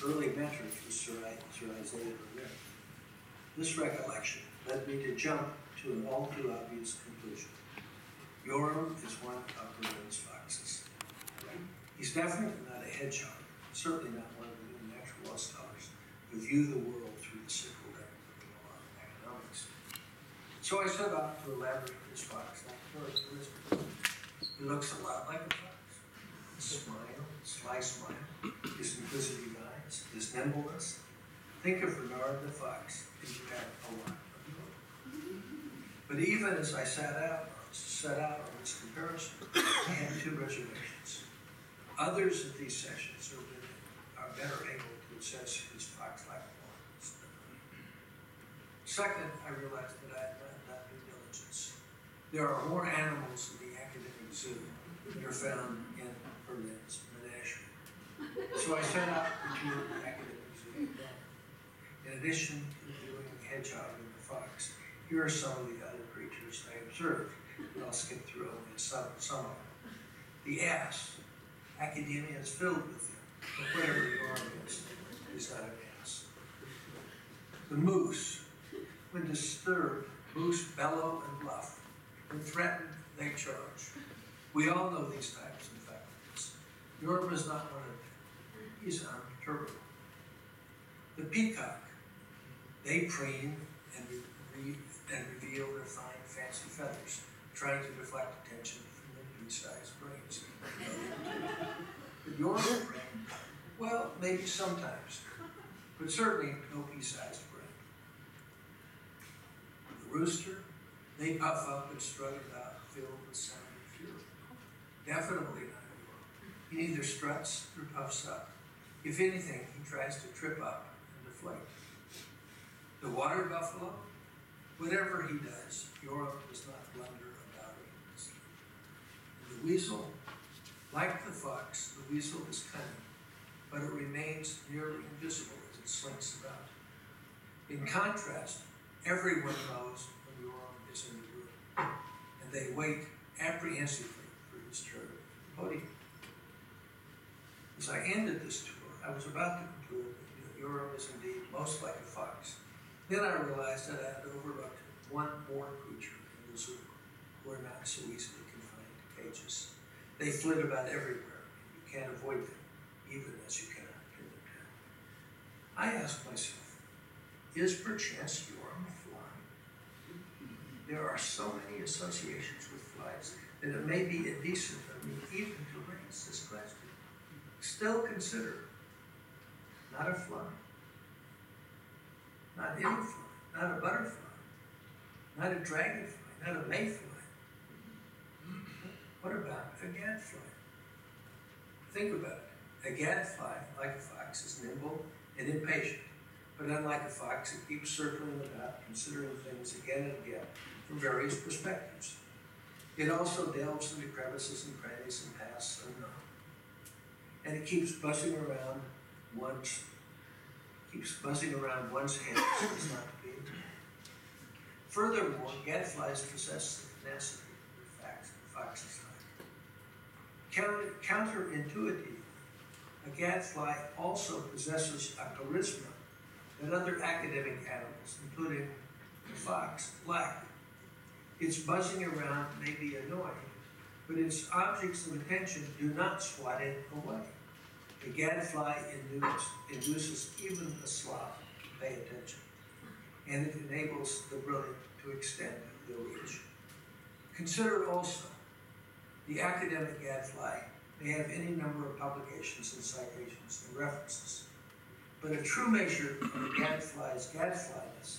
early mentor to Sir Isaiah Berlin. This recollection led me to jump to an all too obvious conclusion. Yoram is one of Berlin's foxes. He's definitely not a hedgehog, certainly not one of the new natural law scholars who view the world through the simple lens of the law of economics. So I set out to elaborate this fox-like characteristic. He looks a lot like a fox. His smile, sly smile, his inquisitive eyes, his nimbleness. Think of Renard the fox, and you have a lot of Yoram. But even as I set out on this comparison, I had two reservations. Others of these sessions are better able to assess his fox-like qualities than I. Second, I realized that I had not done due diligence. There are more animals in the academic zoo than are found in Berlin's menagerie. So I set out to tour the academic zoo. In addition to viewing the hedgehog and the fox, here are some of the other creatures I observed, and I'll skip through only some of them. The ass. Academia is filled with them, but whatever Yoram is not an ass. The moose. When disturbed, moose bellow and bluff. When threatened, they charge. We all know these types of faculties. Yoram is not one of them. He's unperturbable. The peacock. They preen and reveal their fine, fancy feathers, trying to deflect attention from their pea-sized brains. But Yoram's brain, well, maybe sometimes, but certainly no pea-sized brain. The rooster, they puff up and strut about, filled with sound and fury. Definitely not Yoram. He neither struts nor puffs up. If anything, he tries to trip up and deflate. The water buffalo, whatever he does, Yoram does not blunder about it. And the weasel, like the fox, the weasel is cunning, but it remains nearly invisible as it slinks about. In contrast, everyone knows when Yoram is in the room, and they wait apprehensively for his turn at the podium. As I ended this tour, I was about to conclude that Yoram is indeed most like a fox. Then I realized that I had overlooked one more creature in the zoo who are not so easily confined to cages. They flit about everywhere. You can't avoid them, even as you cannot pin them down. I asked myself, is perchance Yoram a fly? There are so many associations with flies that it may be indecent of me even to raise this question. Still consider, not a fly. Not any fly, not a butterfly, not a dragonfly, not a mayfly. What about a gadfly? Think about it. A gadfly, like a fox, is nimble and impatient, but unlike a fox, it keeps circling about, considering things again and again from various perspectives. It also delves into crevices and crannies and paths unknown. And it keeps buzzing around one's head so as not to be interrupted. Furthermore, gadflies possess the tenacity that foxes like. Counterintuitively, a gadfly also possesses a charisma that other academic animals, including the fox, lack. Its buzzing around may be annoying, but its objects of attention do not swat it away. The gadfly induces even a sloth to pay attention, and it enables the brilliant to extend their reach. Consider also, the academic gadfly may have any number of publications and citations and references, but a true measure of a gadfly's gadflyness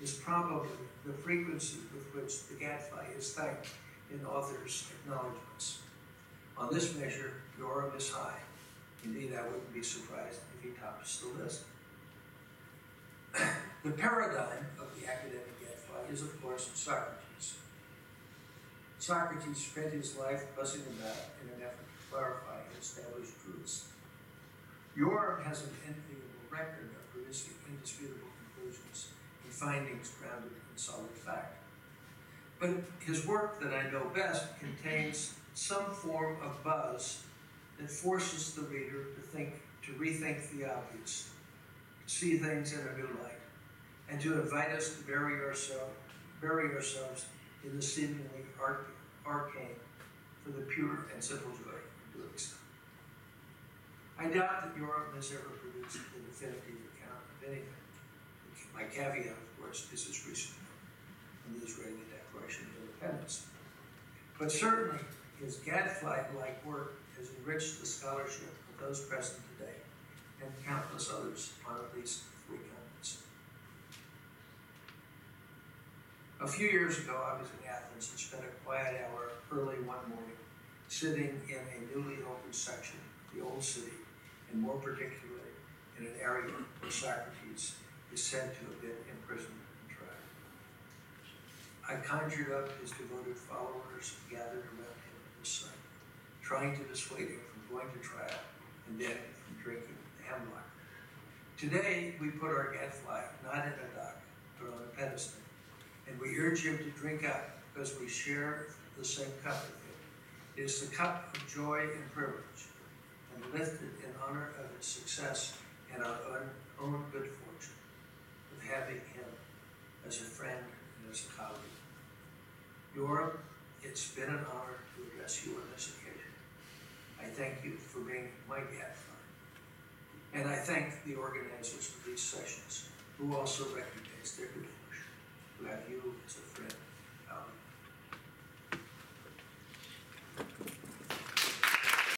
is probably the frequency with which the gadfly is thanked in authors' acknowledgments. On this measure, Yoram is high. Indeed, I wouldn't be surprised if he tops the list. The paradigm of the academic gadfly is, of course, Socrates. Socrates spent his life buzzing about in an effort to clarify and establish truths. Yoram has an enviable record of producing indisputable conclusions and findings grounded in solid fact. But his work that I know best contains some form of buzz that forces the reader to think to rethink the obvious, to see things in a new light, and to invite us to bury ourselves in the seemingly arcane for the pure and simple joy of doing so. I doubt that Yoram has ever produced the definitive account of anything. My caveat, of course, is his recent work on the Israeli Declaration of Independence. But certainly, his gadfly-like work has enriched the scholarship of those present today and countless others on at least 3 continents. A few years ago, I was in Athens and spent a quiet hour early one morning sitting in a newly opened section of the old city, and more particularly in an area where Socrates is said to have been imprisoned and tried. I conjured up his devoted followers gathered around him at this site, trying to dissuade him from going to trial and then from drinking the hemlock. Today, we put our gadfly not in a dock, but on a pedestal, and we urge him to drink up because we share the same cup with him. It is the cup of joy and privilege, and lifted in honor of its success and our own good fortune of having him as a friend and as a colleague. Yoram, it's been an honor to address you on this occasion. I thank you for being my gadfly, and I thank the organizers of these sessions who also recognize their good fortune to have you as a friend and colleague.